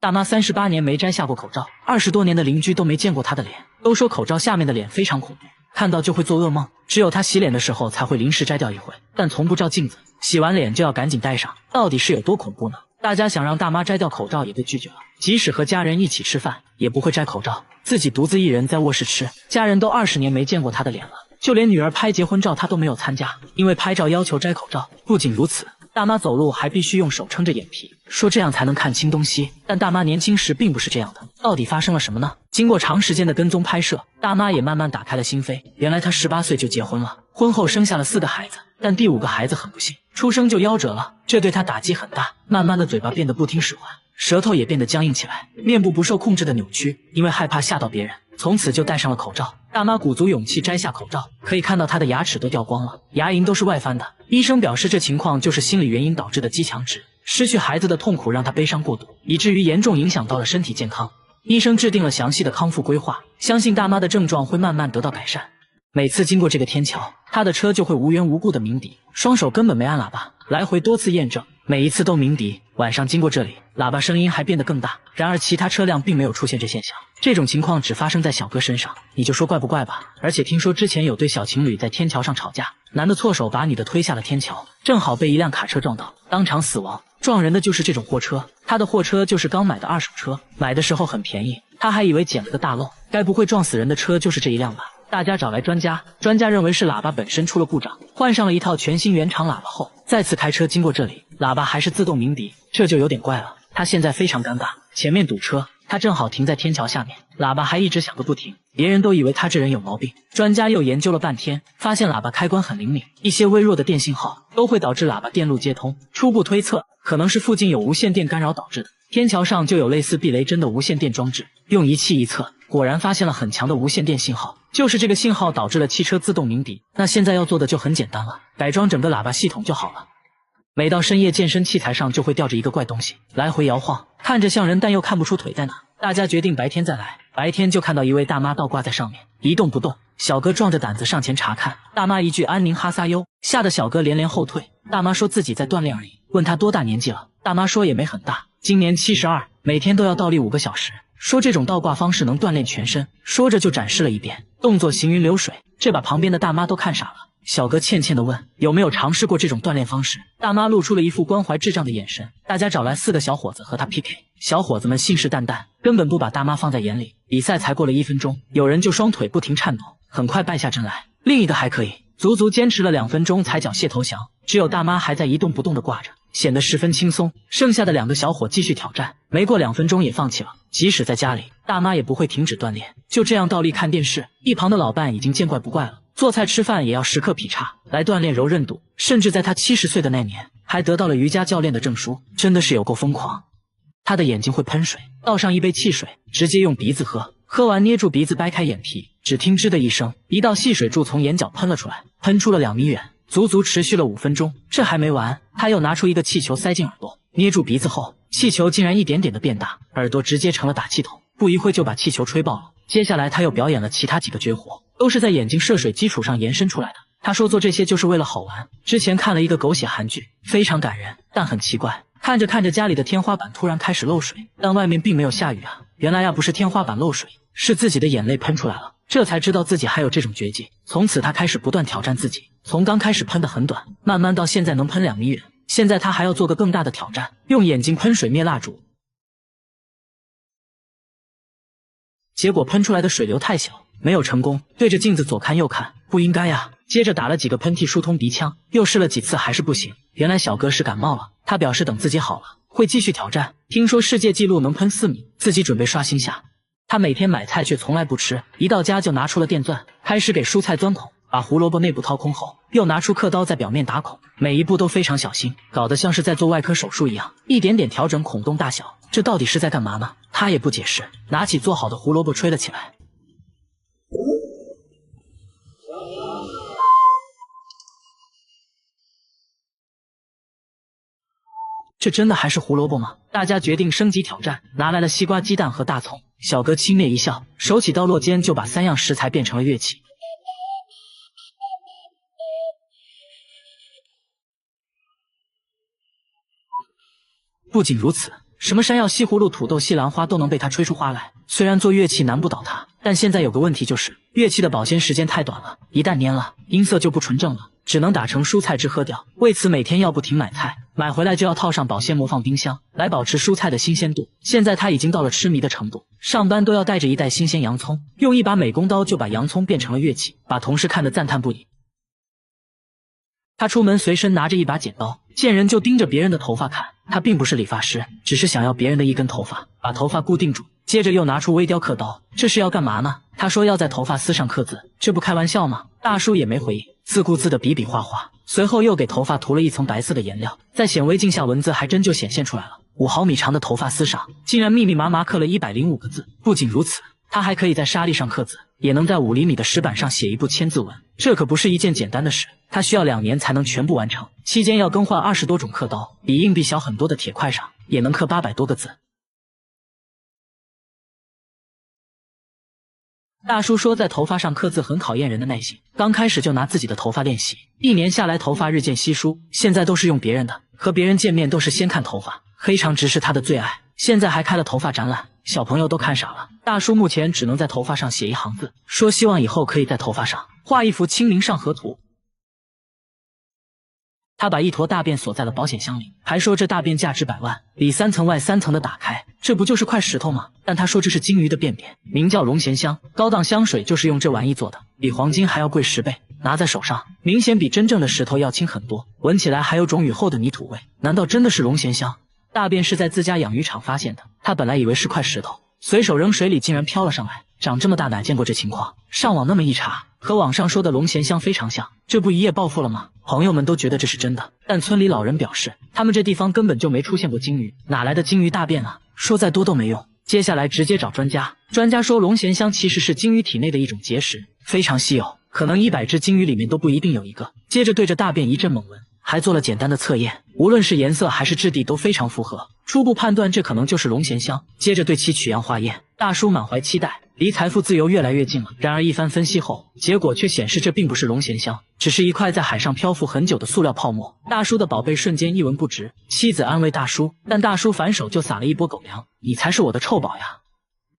大妈38年没摘下过口罩，20多年的邻居都没见过她的脸，都说口罩下面的脸非常恐怖，看到就会做噩梦。只有她洗脸的时候才会临时摘掉一回，但从不照镜子，洗完脸就要赶紧戴上，到底是有多恐怖呢？大家想让大妈摘掉口罩也被拒绝了，即使和家人一起吃饭，也不会摘口罩，自己独自一人在卧室吃，家人都20年没见过她的脸了。就连女儿拍结婚照她都没有参加，因为拍照要求摘口罩。不仅如此，大妈走路还必须用手撑着眼皮，说这样才能看清东西。但大妈年轻时并不是这样的，到底发生了什么呢？经过长时间的跟踪拍摄，大妈也慢慢打开了心扉。原来她18岁就结婚了，婚后生下了4个孩子，但第5个孩子很不幸，出生就夭折了，这对她打击很大。慢慢的嘴巴变得不听使唤，舌头也变得僵硬起来，面部不受控制的扭曲，因为害怕吓到别人，从此就戴上了口罩。大妈鼓足勇气摘下口罩，可以看到她的牙齿都掉光了，牙龈都是外翻的。医生表示这情况就是心理原因导致的肌强直，失去孩子的痛苦让她悲伤过度，以至于严重影响到了身体健康。医生制定了详细的康复规划，相信大妈的症状会慢慢得到改善。每次经过这个天桥，她的车就会无缘无故的鸣笛，双手根本没按喇叭，来回多次验证，每一次都鸣笛。晚上经过这里，喇叭声音还变得更大。然而其他车辆并没有出现这现象，这种情况只发生在小哥身上，你就说怪不怪吧。而且听说之前有对小情侣在天桥上吵架，男的错手把女的推下了天桥，正好被一辆卡车撞到，当场死亡。撞人的就是这种货车，他的货车就是刚买的2手车，买的时候很便宜，他还以为捡了个大漏，该不会撞死人的车就是这一辆吧。大家找来专家，专家认为是喇叭本身出了故障，换上了一套全新原厂喇叭后，再次开车经过这里，喇叭还是自动鸣笛，这就有点怪了。他现在非常尴尬，前面堵车，他正好停在天桥下面，喇叭还一直响个不停，别人都以为他这人有毛病。专家又研究了半天，发现喇叭开关很灵敏，一些微弱的电信号都会导致喇叭电路接通，初步推测可能是附近有无线电干扰导致的。天桥上就有类似避雷针的无线电装置，用仪器一测，果然发现了很强的无线电信号，就是这个信号导致了汽车自动鸣笛。那现在要做的就很简单了，改装整个喇叭系统就好了。每到深夜，健身器材上就会吊着一个怪东西，来回摇晃，看着像人，但又看不出腿在哪。大家决定白天再来，白天就看到一位大妈倒挂在上面，一动不动。小哥壮着胆子上前查看，大妈一句安宁哈撒哟，吓得小哥连连后退。大妈说自己在锻炼而已，问他多大年纪了，大妈说也没很大，今年72，每天都要倒立5个小时，说这种倒挂方式能锻炼全身，说着就展示了一遍，动作行云流水，这把旁边的大妈都看傻了。小哥歉歉地问有没有尝试过这种锻炼方式，大妈露出了一副关怀智障的眼神。大家找来4个小伙子和他 PK， 小伙子们信誓旦旦，根本不把大妈放在眼里。比赛才过了1分钟，有人就双腿不停颤抖，很快败下阵来，另一个还可以，足足坚持了2分钟才缴械投降，只有大妈还在一动不动地挂着，显得十分轻松。剩下的2个小伙继续挑战，没过2分钟也放弃了。即使在家里，大妈也不会停止锻炼，就这样倒立看电视。一旁的老伴已经见怪不怪了，做菜吃饭也要时刻劈叉来锻炼柔韧度，甚至在他70岁的那年还得到了瑜伽教练的证书，真的是有够疯狂。他的眼睛会喷水，倒上一杯汽水，直接用鼻子喝，喝完捏住鼻子掰开眼皮，只听吱的一声，一道细水柱从眼角喷了出来，喷出了2米远，足足持续了5分钟。这还没完，他又拿出一个气球塞进耳朵，捏住鼻子后，气球竟然一点点的变大，耳朵直接成了打气筒，不一会就把气球吹爆了。接下来他又表演了其他几个绝活，都是在眼睛射水基础上延伸出来的。他说做这些就是为了好玩。之前看了一个狗血韩剧，非常感人，但很奇怪，看着看着家里的天花板突然开始漏水，但外面并没有下雨啊。原来不是天花板漏水，是自己的眼泪喷出来了。这才知道自己还有这种绝技。从此他开始不断挑战自己，从刚开始喷得很短，慢慢到现在能喷2米远。现在他还要做个更大的挑战，用眼睛喷水灭蜡烛。结果喷出来的水流太小，没有成功，对着镜子左看右看，不应该呀。接着打了几个喷嚏疏通鼻腔，又试了几次还是不行。原来小哥是感冒了，他表示等自己好了会继续挑战。听说世界纪录能喷4米，自己准备刷新下。他每天买菜却从来不吃，一到家就拿出了电钻，开始给蔬菜钻孔，把胡萝卜内部掏空后，又拿出刻刀在表面打孔，每一步都非常小心，搞得像是在做外科手术一样，一点点调整孔洞大小。这到底是在干嘛呢？他也不解释，拿起做好的胡萝卜吹了起来。这真的还是胡萝卜吗？大家决定升级挑战，拿来了西瓜、鸡蛋和大葱。小哥轻蔑一笑，手起刀落间就把3样食材变成了乐器。不仅如此，什么山药、西葫芦、土豆、西兰花都能被他吹出花来。虽然做乐器难不倒他，但现在有个问题就是，乐器的保鲜时间太短了，一旦蔫了，音色就不纯正了，只能打成蔬菜汁喝掉。为此每天要不停买菜，买回来就要套上保鲜膜放冰箱，来保持蔬菜的新鲜度。现在他已经到了痴迷的程度，上班都要带着一袋新鲜洋葱，用一把美工刀就把洋葱变成了乐器，把同事看得赞叹不已。他出门随身拿着一把剪刀，见人就盯着别人的头发看。他并不是理发师，只是想要别人的一根头发，把头发固定住。接着又拿出微雕刻刀，这是要干嘛呢？他说要在头发丝上刻字，这不开玩笑吗？大叔也没回应，自顾自的比比划划，随后又给头发涂了一层白色的颜料，在显微镜下文字还真就显现出来了。5毫米长的头发丝上，竟然密密麻麻刻了105个字。不仅如此，他还可以在沙砾上刻字，也能在5厘米的石板上写一部千字文，这可不是一件简单的事。他需要2年才能全部完成，期间要更换20多种刻刀，比硬币小很多的铁块上也能刻800多个字。大叔说在头发上刻字很考验人的耐心，刚开始就拿自己的头发练习，1年下来头发日渐稀疏，现在都是用别人的，和别人见面都是先看头发。黑长直是他的最爱，现在还开了头发展览，小朋友都看傻了。大叔目前只能在头发上写1行字，说希望以后可以在头发上画一幅清明上河图。他把一坨大便锁在了保险箱里，还说这大便价值100万，里3层外3层的打开，这不就是块石头吗？但他说这是金鱼的便便，名叫龙涎香，高档香水就是用这玩意做的，比黄金还要贵10倍。拿在手上，明显比真正的石头要轻很多，闻起来还有种雨后的泥土味。难道真的是龙涎香？大便是在自家养鱼场发现的，他本来以为是块石头，随手扔水里竟然飘了上来，长这么大哪见过这情况？上网那么一查，和网上说的龙涎香非常像，这不一夜暴富了吗？朋友们都觉得这是真的，但村里老人表示，他们这地方根本就没出现过金鱼，哪来的金鱼大便啊？说再多都没用。接下来直接找专家，专家说龙涎香其实是金鱼体内的一种结石，非常稀有，可能100只金鱼里面都不一定有一个。接着对着大便一阵猛闻，还做了简单的测验，无论是颜色还是质地都非常符合，初步判断这可能就是龙涎香。接着对其取样化验，大叔满怀期待，离财富自由越来越近了。然而一番分析后，结果却显示这并不是龙涎香，只是一块在海上漂浮很久的塑料泡沫。大叔的宝贝瞬间一文不值，妻子安慰大叔，但大叔反手就撒了一波狗粮，你才是我的臭宝呀。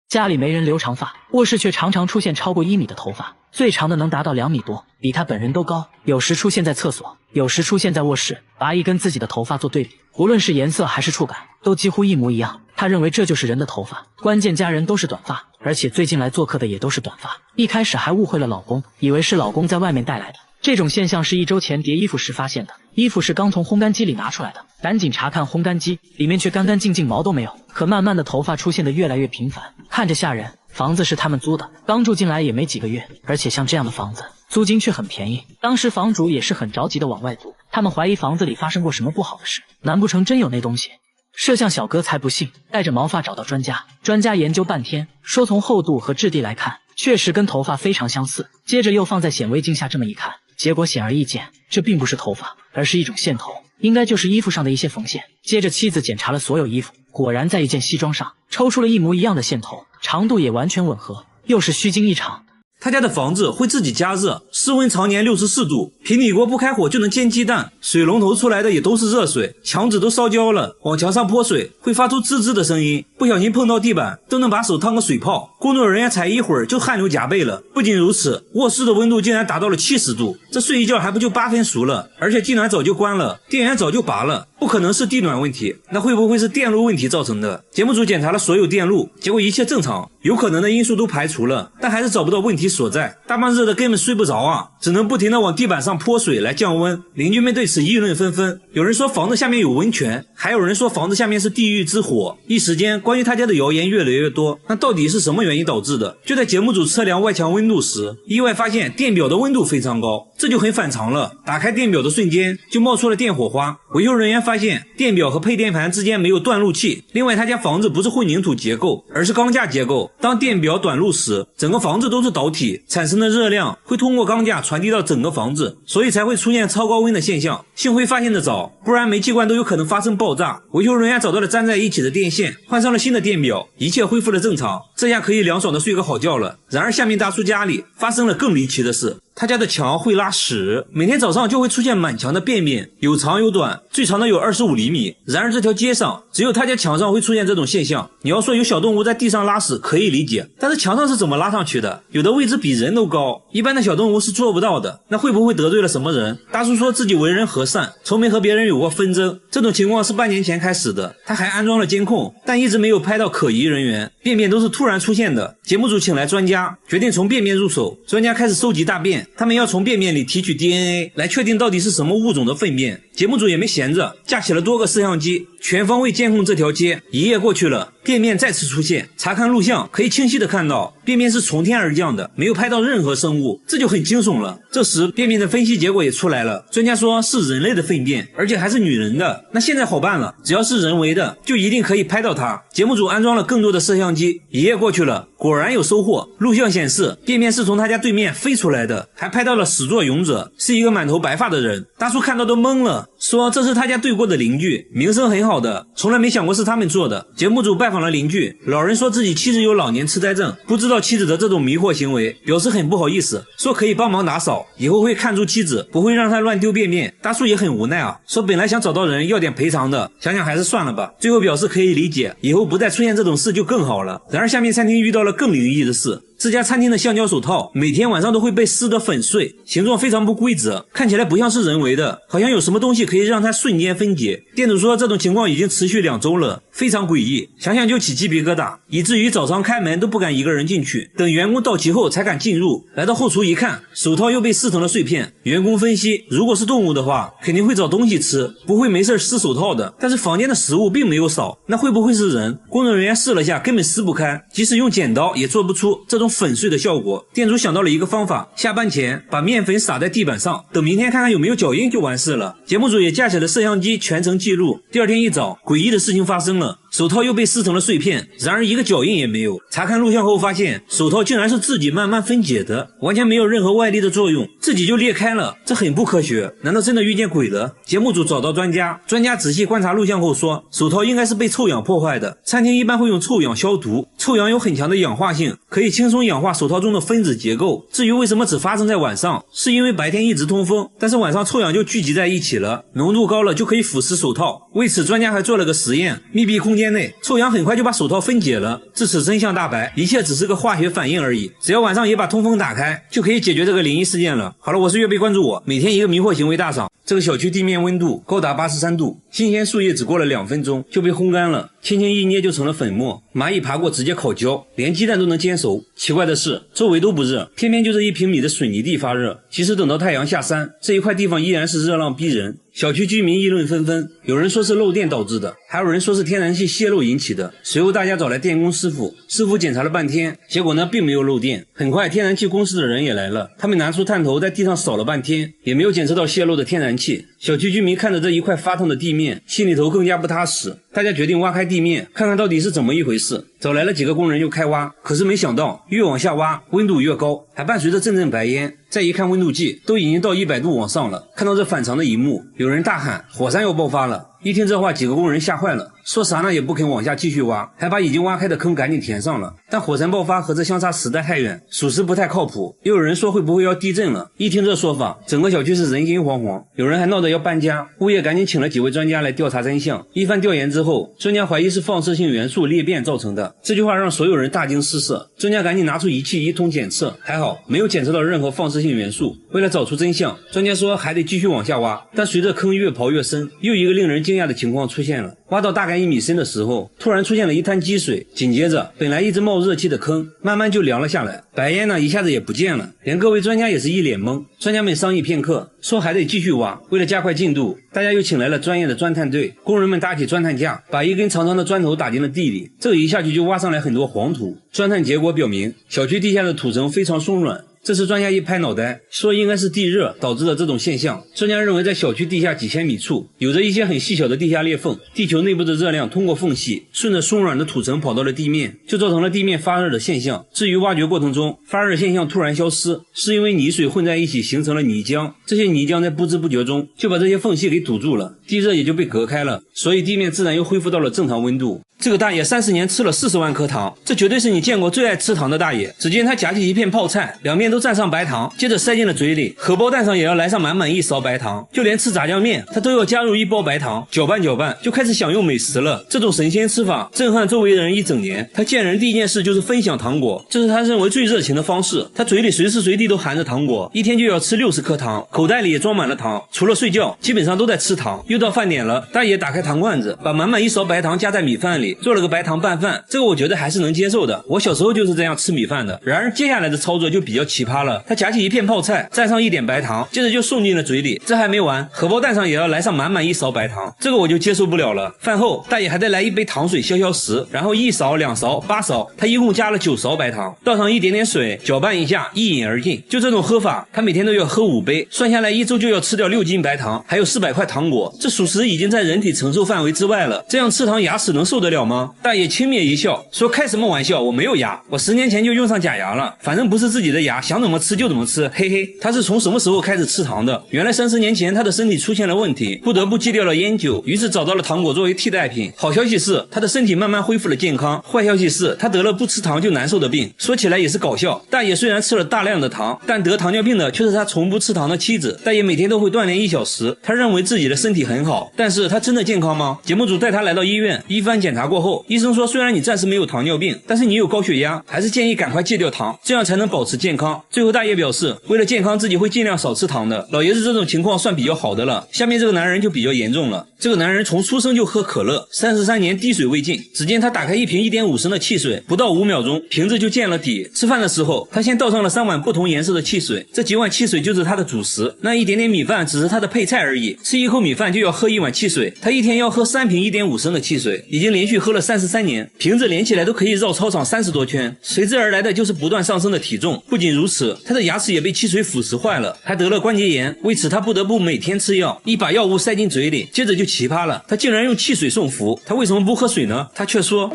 家里没人留长发，卧室却常常出现超过1米的头发，最长的能达到2米多，比他本人都高。有时出现在厕所，有时出现在卧室，拔一根自己的头发做对比，无论是颜色还是触感，都几乎一模一样。他认为这就是人的头发，关键家人都是短发，而且最近来做客的也都是短发。一开始还误会了老公，以为是老公在外面带来的。这种现象是1周前叠衣服时发现的，衣服是刚从烘干机里拿出来的，赶紧查看烘干机，里面却干干净净，毛都没有。可慢慢的头发出现的越来越频繁，看着吓人。房子是他们租的，刚住进来也没几个月，而且像这样的房子租金却很便宜。当时房主也是很着急的往外租，他们怀疑房子里发生过什么不好的事，难不成真有那东西？摄像小哥才不信，带着毛发找到专家，专家研究半天，说从厚度和质地来看，确实跟头发非常相似。接着又放在显微镜下这么一看，结果显而易见，这并不是头发，而是一种线头，应该就是衣服上的一些缝线。接着妻子检查了所有衣服，果然在一件西装上抽出了一模一样的线头，长度也完全吻合，又是虚惊一场。他家的房子会自己加热，室温常年64度，平底锅不开火就能煎鸡蛋，水龙头出来的也都是热水，墙纸都烧焦了，往墙上泼水会发出吱吱的声音，不小心碰到地板都能把手烫个水泡，工作人员踩一会儿就汗流浃背了。不仅如此，卧室的温度竟然达到了70度，这睡一觉还不就8分熟了，而且地暖早就关了，电源早就拔了，不可能是地暖问题，那会不会是电路问题造成的？节目组检查了所有电路，结果一切正常，有可能的因素都排除了，但还是找不到问题所在。大半日的根本睡不着啊，只能不停的往地板上泼水来降温。邻居们对此议论纷纷，有人说房子下面有温泉，还有人说房子下面是地狱之火。一时间关于他家的谣言越来越多，那到底是什么原因导致的？就在节目组测量外墙温度时，意外发现电表的温度非常高，这就很反常了。打开电表的瞬间就冒出了电火花，维修人员发现电表和配电盘之间没有断路器。另外他家房子不是混凝土结构，而是钢架结构，当电表短路时，整个房子都是导体，产生的热量会通过钢架传递到整个房子，所以才会出现超高温的现象。幸亏发现的早，不然煤气罐都有可能发生爆炸。维修人员找到了粘在一起的电线，换上了新的电表，一切恢复了正常，这下可以凉爽的睡个好觉了。然而下面大叔家里发生了更离奇的事。他家的墙会拉屎，每天早上就会出现满墙的便便，有长有短，最长的有25厘米。然而这条街上只有他家墙上会出现这种现象。你要说有小动物在地上拉屎可以理解，但是墙上是怎么拉上去的？有的位置比人都高，一般的小动物是做不到的。那会不会得罪了什么人？大叔说自己为人和善，从没和别人有过纷争，这种情况是半年前开始的。他还安装了监控，但一直没有拍到可疑人员，便便都是突然出现的。节目组请来专家，决定从便便入手。专家开始收集大便，他们要从便便里提取 DNA 来确定到底是什么物种的粪便。节目组也没闲着，架起了多个摄像机，全方位监控这条街。一夜过去了，便便再次出现，查看录像可以清晰的看到便便是从天而降的，没有拍到任何生物，这就很惊悚了。这时便便的分析结果也出来了，专家说是人类的粪便，而且还是女人的。那现在好办了，只要是人为的就一定可以拍到它。节目组安装了更多的摄像机，一夜过去了，果然有收获。录像显示便便是从他家对面飞出来的，还拍到了始作俑者，是一个满头白发的人。大叔看到都懵了，说这是他家对过的邻居，名声很好的，从来没想过是他们做的。节目组拜访了邻居，老人说自己妻子有老年痴呆症，不知道妻子的这种迷惑行为，表示很不好意思，说可以帮忙打扫，以后会看住妻子，不会让她乱丢便便。大叔也很无奈啊，说本来想找到人要点赔偿的，想想还是算了吧，最后表示可以理解，以后不再出现这种事就更好了。然而下面餐厅遇到了更灵异的事，这家餐厅的橡胶手套每天晚上都会被撕得粉碎，形状非常不规则，看起来不像是人为的，好像有什么东西可以让它瞬间分解。店主说这种情况已经持续2周了，非常诡异，想想就起鸡皮疙瘩，以至于早上开门都不敢一个人进去，等员工到齐后才敢进入。来到后厨一看，手套又被撕成了碎片。员工分析，如果是动物的话肯定会找东西吃，不会没事撕手套的，但是房间的食物并没有少，那会不会是人？工作人员试了下，根本撕不开，即使用剪刀也做不出这种粉碎的效果。店主想到了一个方法，下班前把面粉撒在地板上，等明天看看有没有脚印就完事了。节目组也架起了摄像机全程记录。第二天一早，诡异的事情发生了，手套又被撕成了碎片，然而一个脚印也没有。查看录像后发现，手套竟然是自己慢慢分解的，完全没有任何外力的作用，自己就裂开了，这很不科学，难道真的遇见鬼了？节目组找到专家仔细观察录像后说，手套应该是被臭氧破坏的，餐厅一般会用臭氧消毒，臭氧有很强的氧化性，可以轻松氧化手套中的分子结构。至于为什么只发生在晚上，是因为白天一直通风，但是晚上臭氧就聚集在一起了，浓度高了就可以腐蚀手套。为此专家还做了个实验，密闭空间内臭氧很快就把手套分解了，至此真相大白，一切只是个化学反应而已，只要晚上也把通风打开就可以解决这个灵异事件了。好了，我是月贝，关注我，每天一个迷惑行为大赏。这个小区地面温度高达83度，新鲜树叶只过了2分钟就被烘干了，轻轻一捏就成了粉末，蚂蚁爬过直接烤焦，连鸡蛋都能煎熟。奇怪的是周围都不热，偏偏就这1平米的水泥地发热，即使等到太阳下山，这一块地方依然是热浪逼人。小区居民议论纷纷，有人说是漏电导致的，还有人说是天然气泄漏引起的。随后大家找来电工师傅检查了半天，结果呢并没有漏电。很快天然气公司的人也来了，他们拿出探头在地上扫了半天，也没有检测到泄漏的天然气。小区居民看着这一块发烫的地面，心里头更加不踏实。大家决定挖开地面，看看到底是怎么一回事。找来了几个工人就开挖，可是没想到越往下挖温度越高，还伴随着阵阵白烟。再一看温度计，都已经到100度往上了。看到这反常的一幕，有人大喊火山要爆发了。一听这话，几个工人吓坏了，说啥呢也不肯往下继续挖，还把已经挖开的坑赶紧填上了。但火山爆发和这相差实在太远，属实不太靠谱。又有人说会不会要地震了，一听这说法，整个小区是人心惶惶。有人还闹着要搬家，物业赶紧请了几位专家来调查真相。一番调研之后，专家怀疑是放射性元素裂变造成的。这句话让所有人大惊失色，专家赶紧拿出仪器一通检测，还好没有检测到任何放射性元素。为了找出真相，专家说还得继续往下挖，但随着坑越刨越深，又一个令人惊讶的情况出现了。挖到大概1米深的时候，突然出现了一滩积水，紧接着本来一直冒热气的坑慢慢就凉了下来，白烟呢一下子也不见了，连各位专家也是一脸懵。专家们商议片刻，说还得继续挖。为了加快进度，大家又请来了专业的钻探队，工人们搭起钻探架，把一根长长的砖头打进了地里，这一下去就挖上来很多黄土。钻探结果表明，小区地下的土层非常松软。这时专家一拍脑袋，说应该是地热导致的这种现象。专家认为在小区地下几千米处有着一些很细小的地下裂缝，地球内部的热量通过缝隙顺着松软的土层跑到了地面，就造成了地面发热的现象。至于挖掘过程中发热现象突然消失，是因为泥水混在一起形成了泥浆，这些泥浆在不知不觉中就把这些缝隙给堵住了，地热也就被隔开了，所以地面自然又恢复到了正常温度。这个大爷30年吃了40万颗糖，这绝对是你见过最爱吃糖的大爷。只见他夹起一片泡菜，两面都蘸上白糖，接着塞进了嘴里，荷包蛋上也要来上满满一勺白糖，就连吃炸酱面他都要加入1包白糖，搅拌搅拌就开始享用美食了。这种神仙吃法震撼周围的人一整年。他见人第一件事就是分享糖果，这是他认为最热情的方式。他嘴里随时随地都含着糖果，一天就要吃60颗糖，口袋里也装满了糖，除了睡觉基本上都在吃糖。又到饭点了，大爷打开糖罐子，把满满1勺白糖加在米饭里，做了个白糖拌饭，这个我觉得还是能接受的，我小时候就是这样吃米饭的。然而接下来的操作就比较奇葩了，他夹起一片泡菜，蘸上一点白糖，接着就送进了嘴里。这还没完，荷包蛋上也要来上满满1勺白糖，这个我就接受不了了。饭后大爷还得来一杯糖水消消食，然后1勺2勺8勺，他一共加了9勺白糖，倒上一点点水，搅拌一下，一饮而尽。就这种喝法，他每天都要喝5杯，算下来1周就要吃掉6斤白糖，还有400块糖果，这属实已经在人体承受范围之外了。这样吃糖牙齿能受得了吗？大爷轻蔑一笑说，开什么玩笑，我没有牙，我10年前就用上假牙了，反正不是自己的牙，想怎么吃就怎么吃，嘿嘿。他是从什么时候开始吃糖的？原来30年前他的身体出现了问题，不得不戒掉了烟酒，于是找到了糖果作为替代品。好消息是他的身体慢慢恢复了健康，坏消息是他得了不吃糖就难受的病。说起来也是搞笑，大爷虽然吃了大量的糖，但得糖尿病的却是他从不吃糖的妻子。大爷每天都会锻炼1小时，他认为自己的身体很好，但是他真的健康吗？节目组带他来到医院，一番检查过后，医生说虽然你暂时没有糖尿病，但是你有高血压，还是建议赶快戒掉糖，这样才能保持健康。最后大爷表示，为了健康自己会尽量少吃糖的。老爷子这种情况算比较好的了，下面这个男人就比较严重了。这个男人从出生就喝可乐，33年滴水未进。只见他打开一瓶1.5升的汽水，不到5秒钟瓶子就见了底。吃饭的时候他先倒上了3碗不同颜色的汽水，这几碗汽水就是他的主食，那一点点米饭只是他的配菜而已。吃一口米饭就要喝1碗汽水，他一天要喝3瓶1.5升的汽水，已经连续喝了33年，瓶子连起来都可以绕操场30多圈。随之而来的就是不断上升的体重。不仅如此，他的牙齿也被汽水腐蚀坏了，还得了关节炎，为此他不得不每天吃药，一把药物塞进嘴里。接着就奇葩了，他竟然用汽水送服，他为什么不喝水呢？他却说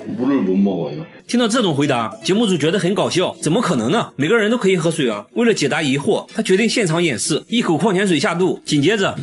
听到这种回答，节目组觉得很搞笑，怎么可能呢？每个人都可以喝水啊。为了解答疑惑，他决定现场演示，一口矿泉水下肚，紧接着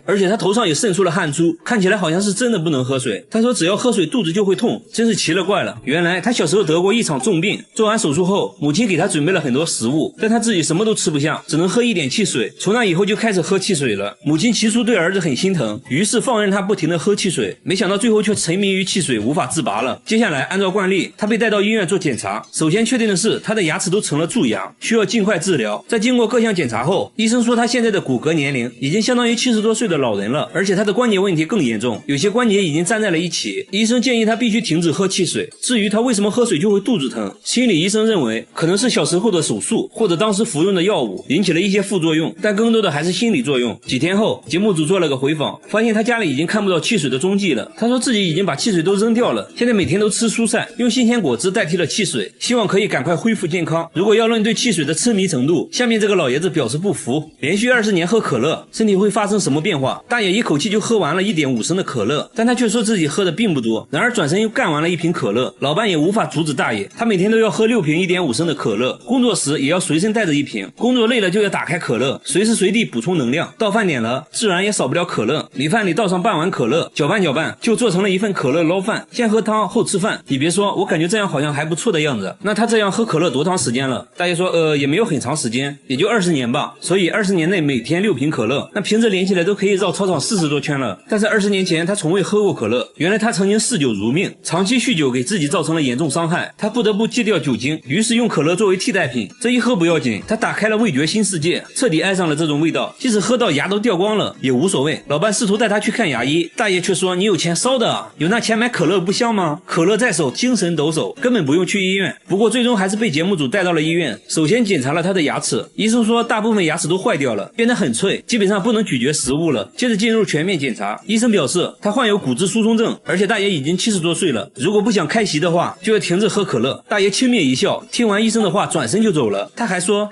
而且他头上也渗出了汗珠，看起来好像是真的不能喝水。他说只要喝水肚子就会痛，真是奇了怪了。原来他小时候得过一场重病，做完手术后母亲给他准备了很多食物，但他自己什么都吃不下，只能喝一点汽水。从那以后就开始喝汽水了。母亲起初对儿子很心疼，于是放任他不停地喝汽水，没想到最后却沉迷于汽水无法自拔了。接下来按照惯例，他被带到医院做检查，首先确定的是他的牙齿都成了蛀牙，需要尽快治疗。在经过各项检查后，医生说他现在的骨骼年龄已经相当于70多岁的老人了，而且他的关节问题更严重，有些关节已经粘在了一起。医生建议他必须停止喝汽水。至于他为什么喝水就会肚子疼，心理医生认为可能是小时候的手术或者当时服用的药物引起了一些副作用，但更多的还是心理作用。几天后，节目组做了个回访，发现他家里已经看不到汽水的踪迹了。他说自己已经把汽水都扔掉了，现在每天都吃蔬菜，用新鲜果汁代替了汽水，希望可以赶快恢复健康。如果要论对汽水的痴迷程度，下面这个老爷子表示不服。连续20年喝可乐，身体会发生什么变化？大爷一口气就喝完了1.5升的可乐，但他却说自己喝的并不多，然而转身又干完了1瓶可乐。老伴也无法阻止大爷，他每天都要喝6瓶1.5升的可乐，工作时也要随身带着1瓶，工作累了就要打开可乐，随时随地补充能量。到饭点了，自然也少不了可乐，米饭里倒上半碗可乐，搅拌搅拌就做成了一份可乐捞饭，先喝汤后吃饭。你别说，我感觉这样好像还不错的样子。那他这样喝可乐多长时间了？大爷说也没有很长时间，也就20年吧。所以20年内每天6瓶可乐，那瓶子连起来都可以绕操场40多圈了。但是20年前他从未喝过可乐，原来他曾经嗜酒如命，长期酗酒给自己造成了严重伤害，他不得不戒掉酒精，于是用可乐作为替代品。这一喝不要紧，他打开了味觉新世界，彻底爱上了这种味道，即使喝到牙都掉光了也无所谓。老伴试图带他去看牙医，大爷却说你有钱烧的啊，有那钱买可乐不香吗？可乐在手，精神抖擞，根本不用去医院。不过最终还是被节目组带到了医院，首先检查了他的牙齿，医生说大部分牙齿都坏掉了，变得很脆，基本上不能咀嚼食物了。接着进入全面检查，医生表示他患有骨质疏松症，而且大爷已经70多岁了，如果不想开席的话就要停止喝可乐。大爷轻蔑一笑，听完医生的话转身就走了。他还说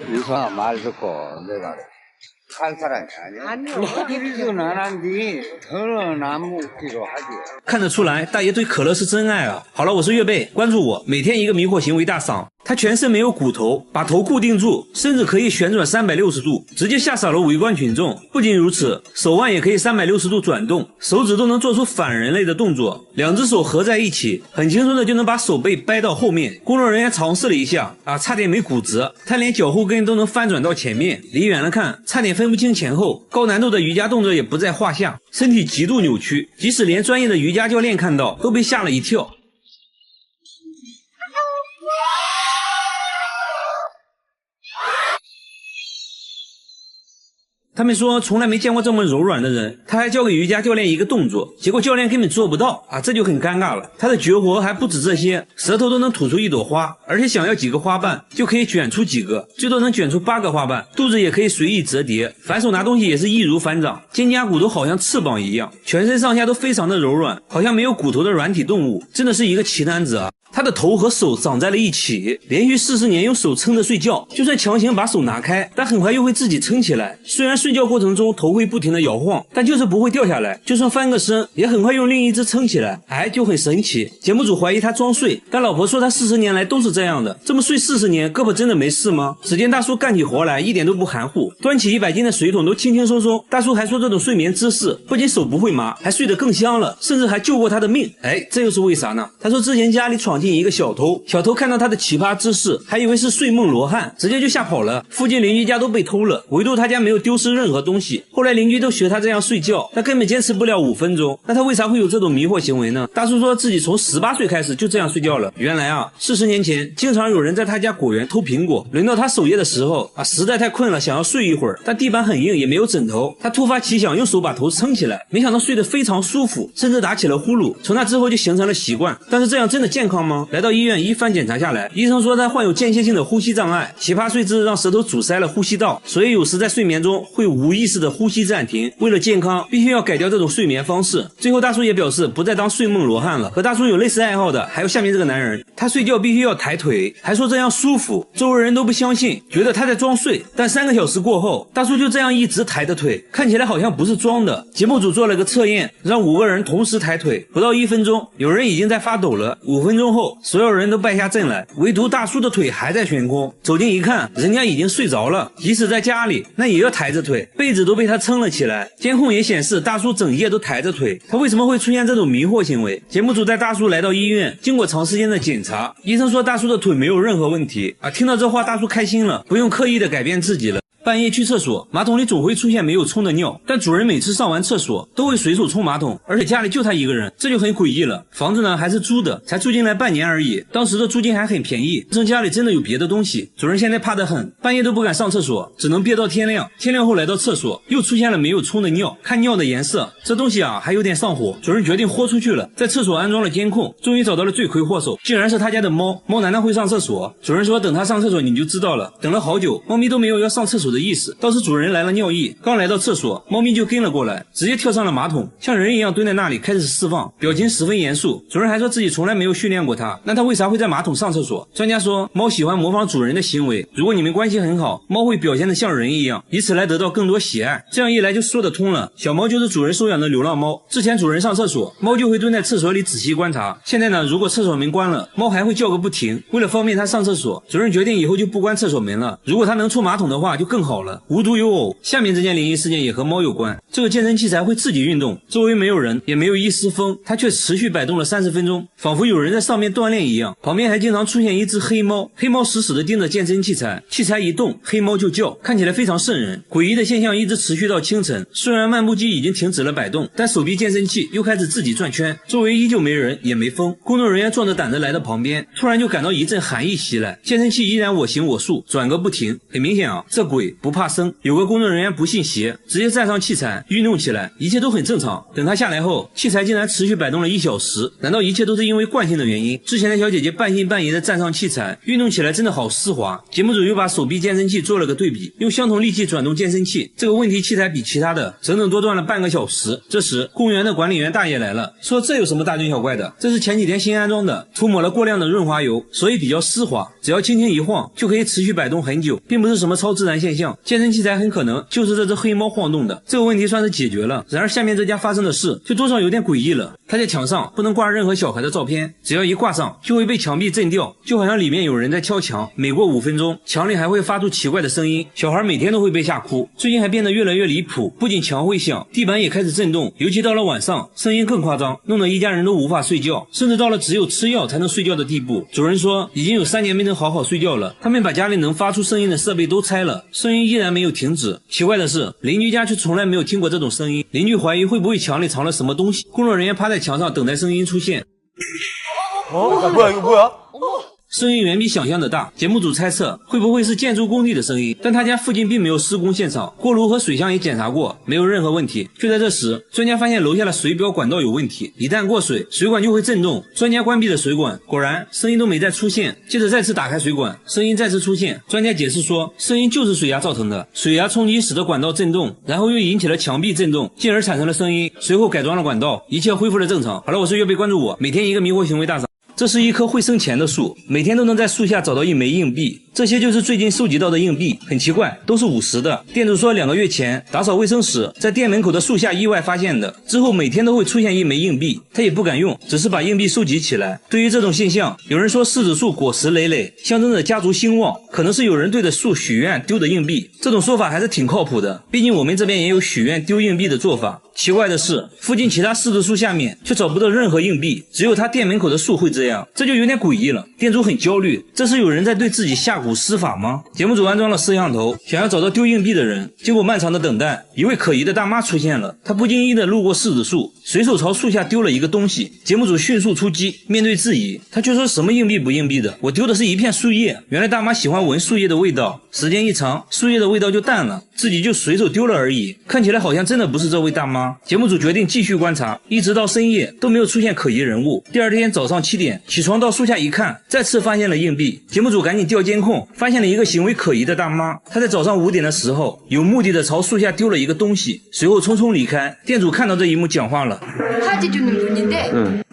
看得出来大爷对可乐是真爱啊。好了，我是岳贝，关注我，每天一个迷惑行为大赏。他全身没有骨头，把头固定住，甚至可以旋转360度，直接吓傻了围观群众。不仅如此，手腕也可以360度转动，手指都能做出反人类的动作，两只手合在一起，很轻松的就能把手背掰到后面。工作人员尝试了一下差点没骨折，他连脚后跟都能翻转到前面，离远了看差点分不清前后。高难度的瑜伽动作也不在话下，身体极度扭曲，即使连专业的瑜伽教练看到都被吓了一跳。他们说从来没见过这么柔软的人，他还教给瑜伽教练一个动作，结果教练根本做不到这就很尴尬了。他的绝活还不止这些，舌头都能吐出一朵花，而且想要几个花瓣就可以卷出几个，最多能卷出8个花瓣，肚子也可以随意折叠，反手拿东西也是易如反掌，肩胛骨都好像翅膀一样，全身上下都非常的柔软，好像没有骨头的软体动物，真的是一个奇男子啊。他的头和手长在了一起，连续40年用手撑着睡觉，就算强行把手拿开，但很快又会自己撑起来。虽然睡觉过程中头会不停的摇晃，但就是不会掉下来，就算翻个身也很快用另一只撑起来，就很神奇。节目组怀疑他装睡，但老婆说他40年来都是这样的，这么睡40年胳膊真的没事吗？只见大叔干起活来一点都不含糊，端起100斤的水桶都轻轻松松。大叔还说这种睡眠姿势不仅手不会麻，还睡得更香了，甚至还救过他的命。这又是为啥呢？他说之前家里闯进一个小偷，小偷看到他的奇葩姿势，还以为是睡梦罗汉，直接就吓跑了。附近邻居家都被偷了，唯独他家没有丢失任何东西。后来邻居都学他这样睡觉，他根本坚持不了5分钟。那他为啥会有这种迷惑行为呢？大叔说自己从18岁开始就这样睡觉了。原来40年前经常有人在他家果园偷苹果，轮到他守夜的时候实在太困了，想要睡一会儿，但地板很硬也没有枕头，他突发奇想用手把头撑起来，没想到睡得非常舒服，甚至打起了呼噜。从那之后就形成了习惯。但是这样真的健康吗？来到医院一番检查下来，医生说他患有间歇性的呼吸障碍，奇葩睡姿让舌头阻塞了呼吸道，所以有时在睡眠中会无意识的呼吸暂停。为了健康必须要改掉这种睡眠方式。最后大叔也表示不再当睡梦罗汉了。和大叔有类似爱好的还有下面这个男人，他睡觉必须要抬腿，还说这样舒服，周围人都不相信，觉得他在装睡。但3个小时过后，大叔就这样一直抬着腿，看起来好像不是装的。节目组做了个测验，让5个人同时抬腿，不到1分钟，有人已经在发抖了。5分钟后，所有人都败下阵来，唯独大叔的腿还在悬空。走近一看，人家已经睡着了，即使在家里那也要抬着腿，被子都被他撑了起来。监控也显示大叔整夜都抬着腿，他为什么会出现这种迷惑行为？节目组带大叔来到医院，经过长时间的检查，医生说大叔的腿没有任何问题听到这话大叔开心了，不用刻意的改变自己了。半夜去厕所，马桶里总会出现没有冲的尿，但主人每次上完厕所都会随手冲马桶，而且家里就他一个人，这就很诡异了。房子呢还是租的，才住进来半年而已，当时的租金还很便宜，证家里真的有别的东西。主人现在怕得很，半夜都不敢上厕所，只能憋到天亮。天亮后来到厕所，又出现了没有冲的尿，看尿的颜色，这东西还有点上火。主人决定豁出去了，在厕所安装了监控，终于找到了罪魁祸首，竟然是他家的猫。猫难道会上厕所？主人说等他上厕所你就知道了。等了好久，猫咪都没有要上厕所的意思，倒是主人来了尿意，刚来到厕所，猫咪就跟了过来，直接跳上了马桶，像人一样蹲在那里开始释放，表情十分严肃。主人还说自己从来没有训练过它，那它为啥会在马桶上厕所？专家说猫喜欢模仿主人的行为，如果你们关系很好，猫会表现得像人一样，以此来得到更多喜爱。这样一来就说得通了，小猫就是主人收养的流浪猫，之前主人上厕所，猫就会蹲在厕所里仔细观察，现在呢，如果厕所门关了，猫还会叫个不停。为了方便它上厕所，主人决定以后就不关厕所门了，如果它能冲马桶的话就更好了。无独有偶，下面这件灵异事件也和猫有关。这个健身器材会自己运动，周围没有人，也没有一丝风，它却持续摆动了30分钟，仿佛有人在上面锻炼一样。旁边还经常出现一只黑猫，黑猫死死地盯着健身器材，器材一动，黑猫就叫，看起来非常瘆人。诡异的现象一直持续到清晨，虽然漫步机已经停止了摆动，但手臂健身器又开始自己转圈，周围依旧没人，也没风。工作人员壮着胆子来到旁边，突然就感到一阵寒意袭来，健身器依然我行我素，转个不停。很明显这鬼不怕生。有个工作人员不信邪，直接站上器材运动起来，一切都很正常。等他下来后，器材竟然持续摆动了1小时，难道一切都是因为惯性的原因？之前的小姐姐半信半疑的站上器材，运动起来真的好丝滑。节目组又把手臂健身器做了个对比，用相同力气转动健身器，这个问题器材比其他的整整多转了半个小时。这时公园的管理员大爷来了，说这有什么大惊小怪的，这是前几天新安装的，涂抹了过量的润滑油，所以比较丝滑，只要轻轻一晃就可以持续摆动很久，并不是什么超自然现象。像，健身器材很可能就是这只黑猫晃动的。这个问题算是解决了。然而下面这家发生的事就多少有点诡异了。他在墙上不能挂任何小孩的照片，只要一挂上就会被墙壁震掉，就好像里面有人在敲墙。每过5分钟，墙里还会发出奇怪的声音，小孩每天都会被吓哭。最近还变得越来越离谱，不仅墙会响，地板也开始震动，尤其到了晚上，声音更夸张，弄得一家人都无法睡觉，甚至到了只有吃药才能睡觉的地步。主人说已经有3年没能好好睡觉了，他们把家里能发出声音的设备都拆了，声音依然没有停止。奇怪的是，邻居家却从来没有听过这种声音，邻居怀疑会不会墙里藏了什么东西。工作人员趴在墙上等待声音出现。뭐야 이거 뭐야? 声音远比想象的大，节目组猜测会不会是建筑工地的声音，但他家附近并没有施工现场，锅炉和水箱也检查过，没有任何问题。就在这时，专家发现楼下的水表管道有问题，一旦过水，水管就会震动。专家关闭了水管，果然声音都没再出现。接着再次打开水管，声音再次出现。专家解释说，声音就是水压造成的，水压冲击使得管道震动，然后又引起了墙壁震动，进而产生了声音。随后改装了管道，一切恢复了正常。好了，我是月贝，关注我，每天一个迷惑行为大赏。这是一棵会生钱的树，每天都能在树下找到1枚硬币。这些就是最近收集到的硬币，很奇怪，都是50的。店主说2个月前打扫卫生时，在店门口的树下意外发现的，之后每天都会出现1枚硬币，他也不敢用，只是把硬币收集起来。对于这种现象，有人说柿子树果实累累，象征着家族兴旺，可能是有人对着树许愿丢的硬币。这种说法还是挺靠谱的，毕竟我们这边也有许愿丢硬币的做法。奇怪的是，附近其他柿子树下面却找不到任何硬币，只有他店门口的树会这样，这就有点诡异了。店主很焦虑，这是有人在对自己下蛊施法吗？节目组安装了摄像头，想要找到丢硬币的人。经过漫长的等待，一位可疑的大妈出现了，她不经意地路过柿子树，随手朝树下丢了一个东西。节目组迅速出击，面对质疑，她却说什么硬币不硬币的，我丢的是一片树叶。原来大妈喜欢闻树叶的味道，时间一长，树叶的味道就淡了，自己就随手丢了而已。看起来好像真的不是这位大妈。节目组决定继续观察，一直到深夜都没有出现可疑人物。第二天早上7点起床到树下一看，再次发现了硬币。节目组赶紧调监控，发现了一个行为可疑的大妈。她在早上5点的时候有目的的朝树下丢了一个东西，随后匆匆离开。店主看到这一幕讲话了，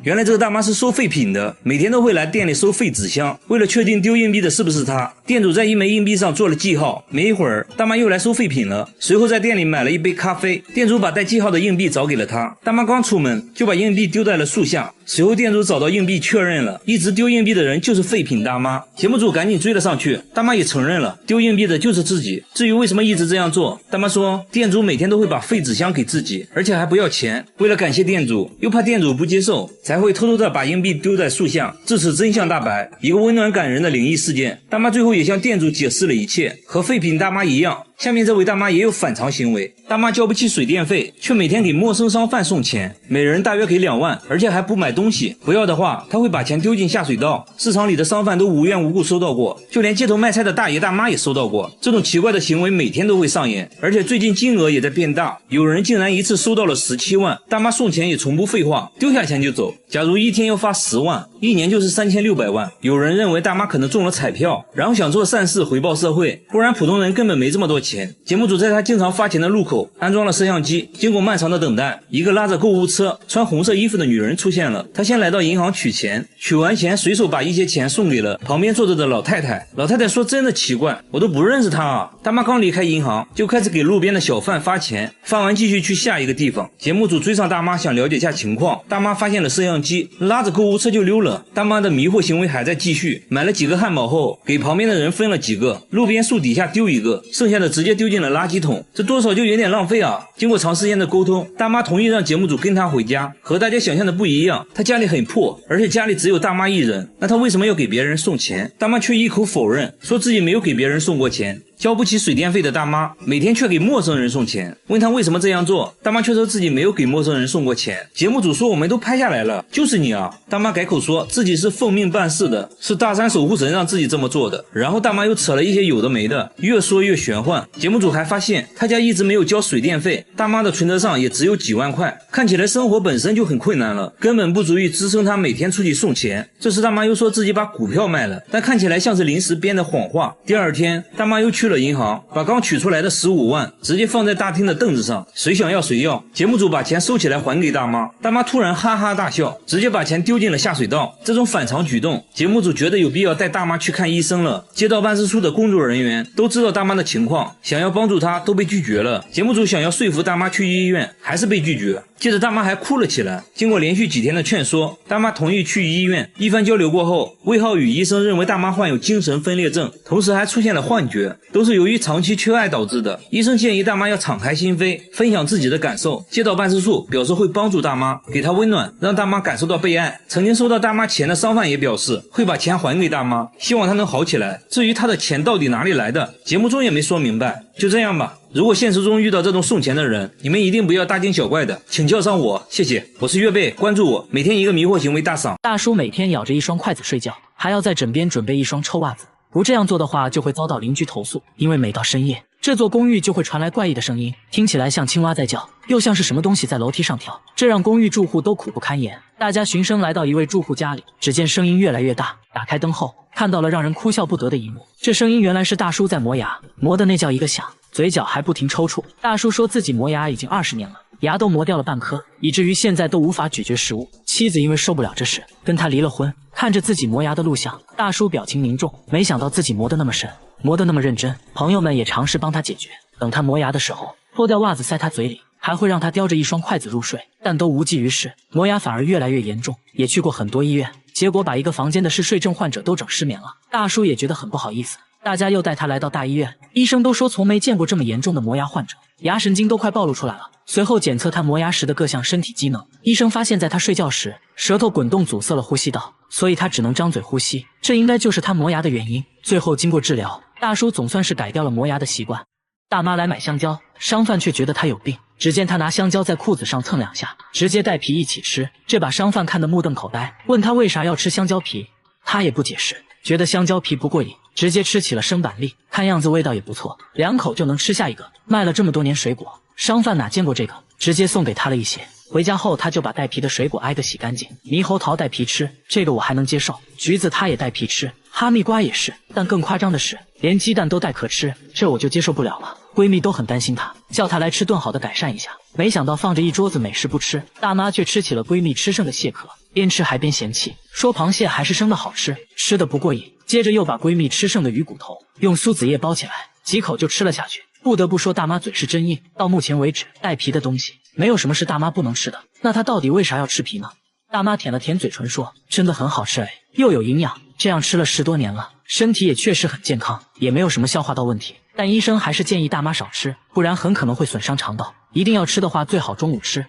原来这个大妈是收废品的，每天都会来店里收废纸箱。为了确定丢硬币的是不是她，店主在1枚硬币上做了记号。没一会儿，大妈又来收废品了，随后在店里买了1杯咖啡。店主把带记号的硬币找给了她，大妈刚出门就把硬币丢在了树下。随后店主找到硬币确认了，一直丢硬币的人就是废品大妈。节目组赶紧追了上去，大妈也承认了，丢硬币的就是自己。至于为什么一直这样做，大妈说店主每天都会把废纸箱给自己，而且还不要钱。为了感谢店主，又怕店主不接受，才会偷偷的把硬币丢在树下。至此真相大白，一个温暖感人的灵异事件。大妈最后也向店主解释了一切，和废品大妈一样。下面这位大妈也有反常行为，大妈交不起水电费，却每天给陌生商贩送钱，每人大约给2万，而且还不买东西，不要的话她会把钱丢进下水道。市场里的商贩都无缘无故收到过，就连街头卖菜的大爷大妈也收到过。这种奇怪的行为每天都会上演，而且最近金额也在变大，有人竟然一次收到了17万。大妈送钱也从不废话，丢下钱就走，假如一天要发10万，1年就是3600万。有人认为大妈可能中了彩票，然后想做善事回报社会，不然普通人根本没这么多钱。节目组在他经常发钱的路口安装了摄像机，经过漫长的等待，一个拉着购物车穿红色衣服的女人出现了。她先来到银行取钱，取完钱随手把一些钱送给了旁边坐着的老太太。老太太说真的奇怪，我都不认识她啊。大妈刚离开银行就开始给路边的小贩发钱，发完继续去下一个地方。节目组追上大妈想了解下情况，大妈发现了摄像机，拉着购物车就溜了。大妈的迷惑行为还在继续，买了几个汉堡后给旁边的人分了几个，路边树底下丢一个，剩下的直接丢进了垃圾桶，这多少就有点浪费啊。经过长时间的沟通，大妈同意让节目组跟她回家。和大家想象的不一样，她家里很破，而且家里只有大妈一人，那她为什么要给别人送钱？大妈却一口否认，说自己没有给别人送过钱。交不起水电费的大妈每天却给陌生人送钱，问她为什么这样做，大妈却说自己没有给陌生人送过钱。节目组说我们都拍下来了，就是你啊。大妈改口说自己是奉命办事的，是大山守护神让自己这么做的。然后大妈又扯了一些有的没的，越说越玄幻。节目组还发现她家一直没有交水电费，大妈的存折上也只有几万块，看起来生活本身就很困难了，根本不足以支撑她每天出去送钱。这时大妈又说自己把股票卖了，但看起来像是临时编的谎话。第二天大妈又去了了银行，把刚取出来的15万直接放在大厅的凳子上，谁想要谁要。节目组把钱收起来还给大妈，大妈突然哈哈大笑，直接把钱丢进了下水道。这种反常举动，节目组觉得有必要带大妈去看医生了。街道办事处的工作人员都知道大妈的情况，想要帮助她都被拒绝了。节目组想要说服大妈去医院，还是被拒绝。接着大妈还哭了起来。经过连续几天的劝说，大妈同意去医院。一番交流过后，魏浩宇医生认为大妈患有精神分裂症，同时还出现了幻觉，都是由于长期缺爱导致的。医生建议大妈要敞开心扉，分享自己的感受。街道办事处表示会帮助大妈，给她温暖，让大妈感受到被爱。曾经收到大妈钱的商贩也表示会把钱还给大妈，希望她能好起来。至于她的钱到底哪里来的，节目中也没说明白。就这样吧，如果现实中遇到这种送钱的人，你们一定不要大惊小怪的，请叫上我，谢谢。我是月贝，关注我，每天一个迷惑行为大赏。大叔每天咬着一双筷子睡觉，还要在枕边准备一双臭袜子，不这样做的话就会遭到邻居投诉，因为每到深夜，这座公寓就会传来怪异的声音，听起来像青蛙在叫，又像是什么东西在楼梯上跳，这让公寓住户都苦不堪言。大家循声来到一位住户家里，只见声音越来越大，打开灯后看到了让人哭笑不得的一幕。这声音原来是大叔在磨牙，磨的那叫一个响，嘴角还不停抽搐。大叔说自己磨牙已经20年了，牙都磨掉了半颗，以至于现在都无法咀嚼食物。妻子因为受不了这事，跟他离了婚。看着自己磨牙的录像，大叔表情凝重，没想到自己磨得那么深，磨得那么认真。朋友们也尝试帮他解决，等他磨牙的时候，脱掉袜子塞他嘴里，还会让他叼着一双筷子入睡，但都无济于事，磨牙反而越来越严重。也去过很多医院，结果把一个房间的嗜睡症患者都整失眠了。大叔也觉得很不好意思，大家又带他来到大医院，医生都说从没见过这么严重的磨牙患者，牙神经都快暴露出来了。随后检测他磨牙时的各项身体机能，医生发现在他睡觉时，舌头滚动阻塞了呼吸道，所以他只能张嘴呼吸，这应该就是他磨牙的原因。最后经过治疗，大叔总算是改掉了磨牙的习惯。大妈来买香蕉，商贩却觉得他有病，只见他拿香蕉在裤子上蹭2下，直接带皮一起吃，这把商贩看得目瞪口呆，问他为啥要吃香蕉皮，他也不解释，觉得香蕉皮不过瘾，直接吃起了生板栗，看样子味道也不错，2口就能吃下一个。卖了这么多年水果，商贩哪见过这个，直接送给他了一些。回家后他就把带皮的水果挨个洗干净，猕猴桃带皮吃，这个我还能接受，橘子他也带皮吃，哈密瓜也是，但更夸张的是连鸡蛋都带壳吃，这我就接受不了了。闺蜜都很担心她，叫她来吃顿好的改善一下，没想到放着一桌子美食不吃，大妈却吃起了闺蜜吃剩的蟹壳，边吃还边嫌弃，说螃蟹还是生的好吃，吃的不过瘾。接着又把闺蜜吃剩的鱼骨头用苏子叶包起来，几口就吃了下去。不得不说大妈嘴是真硬，到目前为止带皮的东西没有什么是大妈不能吃的，那她到底为啥要吃皮呢？大妈舔了舔嘴唇说，真的很好吃哎，又有营养，这样吃了10多年了，身体也确实很健康，也没有什么消化道问题，但医生还是建议大妈少吃，不然很可能会损伤肠道，一定要吃的话最好中午吃。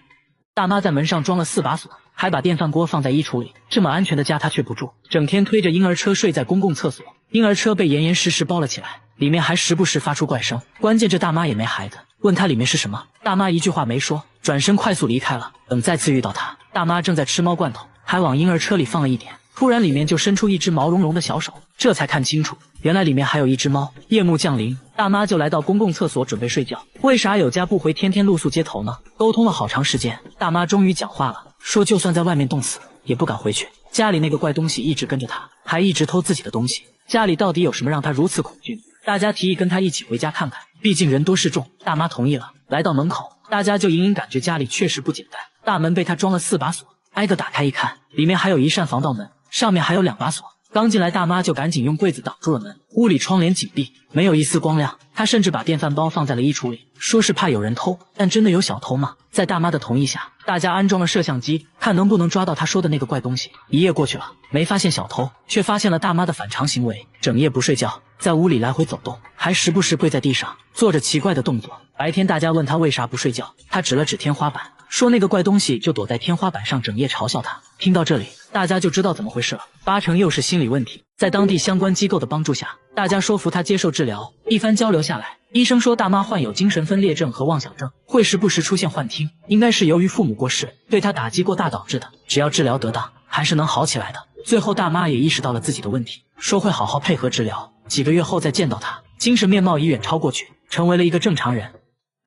大妈在门上装了4把锁，还把电饭锅放在衣橱里，这么安全的家她却不住，整天推着婴儿车睡在公共厕所，婴儿车被严严实实包了起来，里面还时不时发出怪声，关键这大妈也没孩子，问她里面是什么，大妈一句话没说，转身快速离开了。等再次遇到她，大妈正在吃猫罐头，还往婴儿车里放了一点，突然里面就伸出一只毛茸茸的小手，这才看清楚，原来里面还有一只猫。夜幕降临，大妈就来到公共厕所准备睡觉，为啥有家不回天天露宿街头呢？沟通了好长时间，大妈终于讲话了，说就算在外面冻死也不敢回去，家里那个怪东西一直跟着她，还一直偷自己的东西，家里到底有什么让她如此恐惧？大家提议跟她一起回家看看，毕竟人多势众，大妈同意了。来到门口，大家就隐隐感觉家里确实不简单，大门被她装了4把锁，挨个打开一看，里面还有一扇防盗门，上面还有2把锁。刚进来，大妈就赶紧用柜子挡住了门，屋里窗帘紧闭，没有一丝光亮。她甚至把电饭煲放在了衣橱里，说是怕有人偷，但真的有小偷吗？在大妈的同意下，大家安装了摄像机，看能不能抓到她说的那个怪东西。1夜过去了，没发现小偷，却发现了大妈的反常行为，整夜不睡觉，在屋里来回走动，还时不时跪在地上做着奇怪的动作。白天大家问她为啥不睡觉，她指了指天花板，说那个怪东西就躲在天花板上，整夜嘲笑她。听到这里，大家就知道怎么回事了，8成又是心理问题。在当地相关机构的帮助下，大家说服她接受治疗。一番交流下来，医生说大妈患有精神分裂症和妄想症，会时不时出现幻听，应该是由于父母过世对她打击过大导致的，只要治疗得当，还是能好起来的。最后大妈也意识到了自己的问题，说会好好配合治疗，几个月后再见到她，精神面貌已远超过去，成为了一个正常人。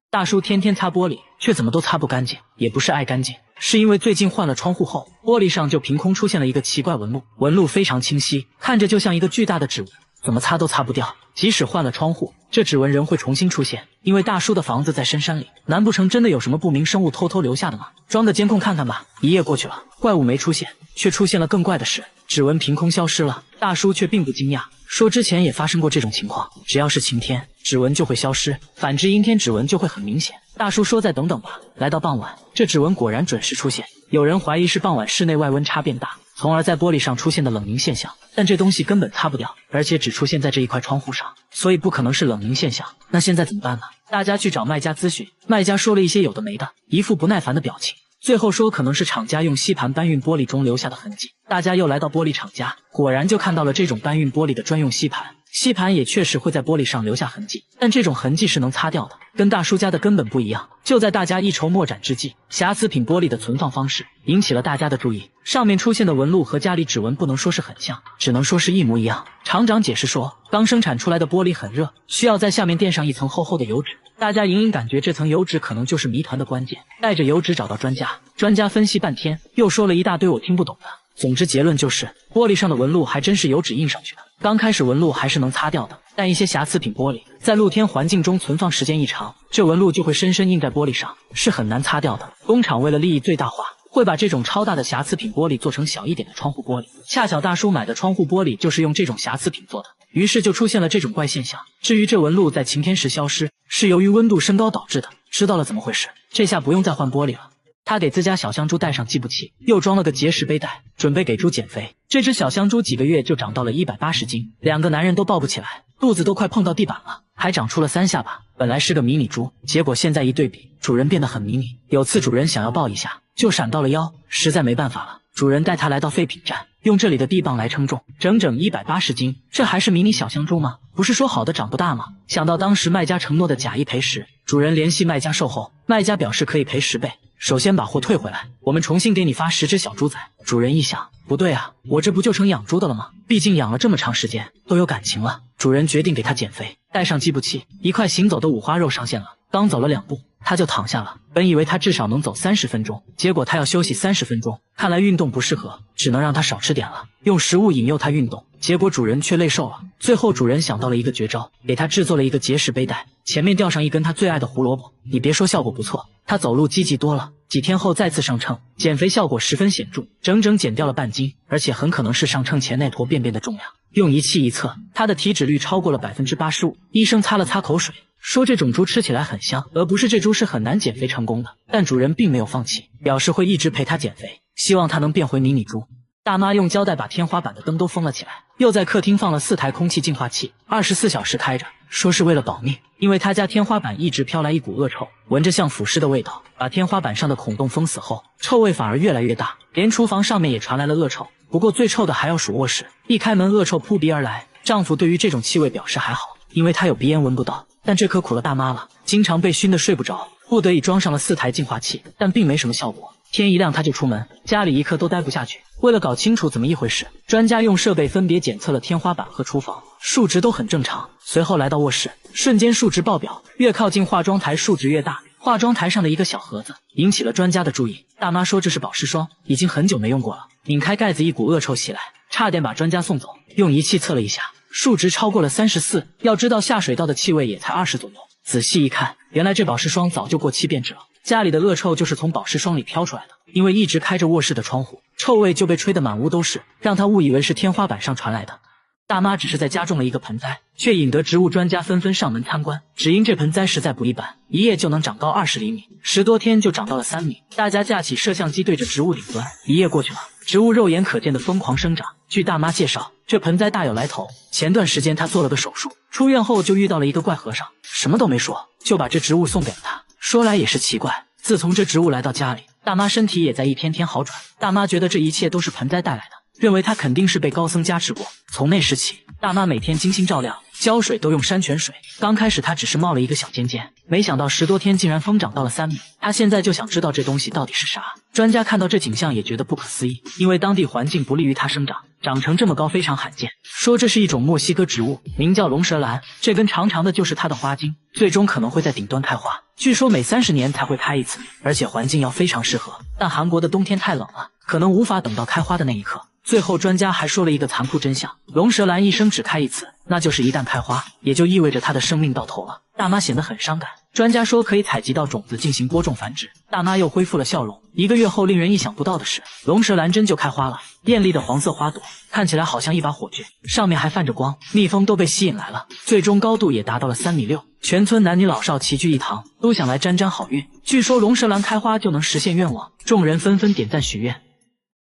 大叔天天擦玻璃，却怎么都擦不干净，也不是爱干净，是因为最近换了窗户后，玻璃上就凭空出现了一个奇怪纹路，纹路非常清晰，看着就像一个巨大的指纹，怎么擦都擦不掉。即使换了窗户，这指纹仍会重新出现。因为大叔的房子在深山里，难不成真的有什么不明生物偷偷留下的吗？装个监控看看吧。一夜过去了，怪物没出现，却出现了更怪的事，指纹凭空消失了。大叔却并不惊讶，说之前也发生过这种情况，只要是晴天，指纹就会消失，反之阴天指纹就会很明显。大叔说再等等吧。来到傍晚，这指纹果然准时出现。有人怀疑是傍晚室内外温差变大，从而在玻璃上出现的冷凝现象，但这东西根本擦不掉，而且只出现在这一块窗户上，所以不可能是冷凝现象。那现在怎么办呢？大家去找卖家咨询，卖家说了一些有的没的，一副不耐烦的表情，最后说可能是厂家用吸盘搬运玻璃中留下的痕迹。大家又来到玻璃厂家，果然就看到了这种搬运玻璃的专用吸盘，吸盘也确实会在玻璃上留下痕迹，但这种痕迹是能擦掉的，跟大叔家的根本不一样。就在大家一筹莫展之际，瑕疵品玻璃的存放方式引起了大家的注意，上面出现的纹路和家里指纹不能说是很像，只能说是一模一样。厂长解释说，刚生产出来的玻璃很热，需要在下面垫上一层厚厚的油纸，大家隐隐感觉这层油纸可能就是谜团的关键。带着油纸找到专家，专家分析半天，又说了一大堆我听不懂的。总之结论就是玻璃上的纹路还真是油纸印上去的。刚开始纹路还是能擦掉的，但一些瑕疵品玻璃在露天环境中存放时间一长，这纹路就会深深印在玻璃上，是很难擦掉的。工厂为了利益最大化，会把这种超大的瑕疵品玻璃做成小一点的窗户玻璃。恰巧大叔买的窗户玻璃就是用这种瑕疵品做的，于是就出现了这种怪现象。至于这纹路在晴天时消失，是由于温度升高导致的。知道了怎么回事，这下不用再换玻璃了。他给自家小香猪带上计步器，又装了个结实背带，准备给猪减肥。这只小香猪几个月就长到了180斤，两个男人都抱不起来，肚子都快碰到地板了，还长出了3下巴。本来是个迷你猪，结果现在一对比，主人变得很迷你。有次主人想要抱一下，就闪到了腰，实在没办法了，主人带他来到废品站，用这里的地磅来称重，整整180斤。这还是迷你小香猪吗？不是说好的长不大吗？想到当时卖家承诺的假一赔10，主人联系卖家售后，卖家表示可以赔10倍。首先把货退回来，我们重新给你发10只小猪仔。主人一想，不对啊，我这不就成养猪的了吗？毕竟养了这么长时间，都有感情了。主人决定给他减肥，带上计步器，一块行走的五花肉上线了。刚走了2步，他就躺下了。本以为他至少能走30分钟，结果他要休息30分钟。看来运动不适合，只能让他少吃点了，用食物引诱他运动。结果主人却累瘦了。最后主人想到了一个绝招，给他制作了一个结实背带，前面吊上一根他最爱的胡萝卜。你别说，效果不错，他走路积极多了。几天后再次上称，减肥效果十分显著，整整减掉了半斤，而且很可能是上称前那坨便便的重量。用仪器一测，他的体脂率超过了85%。医生擦了擦口水，说这种猪吃起来很香，而不是这猪是很难减肥成功的。但主人并没有放弃，表示会一直陪他减肥，希望他能变回迷你猪。大妈用胶带把天花板的灯都封了起来，又在客厅放了4台空气净化器，24小时开着，说是为了保命。因为他家天花板一直飘来一股恶臭，闻着像腐尸的味道，把天花板上的孔洞封死后，臭味反而越来越大，连厨房上面也传来了恶臭。不过最臭的还要数卧室，一开门恶臭扑鼻而来。丈夫对于这种气味表示还好，因为他有鼻炎闻不到，但这可苦了大妈了，经常被熏得睡不着，不得已装上了4台净化器，但并没什么效果。天一亮他就出门，家里一刻都待不下去。为了搞清楚怎么一回事，专家用设备分别检测了天花板和厨房，数值都很正常。随后来到卧室，瞬间数值爆表，越靠近化妆台数值越大。化妆台上的一个小盒子引起了专家的注意。大妈说这是保湿霜，已经很久没用过了。拧开盖子，一股恶臭袭来，差点把专家送走。用仪器测了一下，数值超过了34。要知道下水道的气味也才20左右。仔细一看，原来这保湿霜早就过期变质了。家里的恶臭就是从保湿霜里飘出来的。因为一直开着卧室的窗户，臭味就被吹得满屋都是，让他误以为是天花板上传来的。大妈只是在家种了一个盆栽，却引得植物专家纷纷上门参观。只因这盆栽实在不一般，一夜就能长高20厘米，10多天就长到了3米。大家架起摄像机对着植物顶端，一夜过去了，植物肉眼可见的疯狂生长。据大妈介绍，这盆栽大有来头。前段时间她做了个手术，出院后就遇到了一个怪和尚，什么都没说，就把这植物送给了她。说来也是奇怪，自从这植物来到家里，大妈身体也在一天天好转。大妈觉得这一切都是盆栽带来的，认为她肯定是被高僧加持过。从那时起，大妈每天精心照料，浇水都用山泉水。刚开始她只是冒了一个小尖尖，没想到10多天竟然疯长到了3米。她现在就想知道这东西到底是啥。专家看到这景象也觉得不可思议，因为当地环境不利于它生长，长成这么高非常罕见。说这是一种墨西哥植物，名叫龙舌兰，这根长长的就是它的花茎，最终可能会在顶端开花。据说每30年才会开一次，而且环境要非常适合。但韩国的冬天太冷了，可能无法等到开花的那一刻。最后专家还说了一个残酷真相：龙舌兰一生只开一次，那就是一旦开花，也就意味着它的生命到头了。大妈显得很伤感。专家说可以采集到种子进行播种繁殖。大妈又恢复了笑容。1个月后，令人意想不到的是，龙舌兰真就开花了。艳丽的黄色花朵看起来好像一把火炬，上面还泛着光，蜜蜂都被吸引来了，最终高度也达到了3.6米。全村男女老少齐聚一堂，都想来沾沾好运。据说龙舌兰开花就能实现愿望，众人纷纷点赞许愿。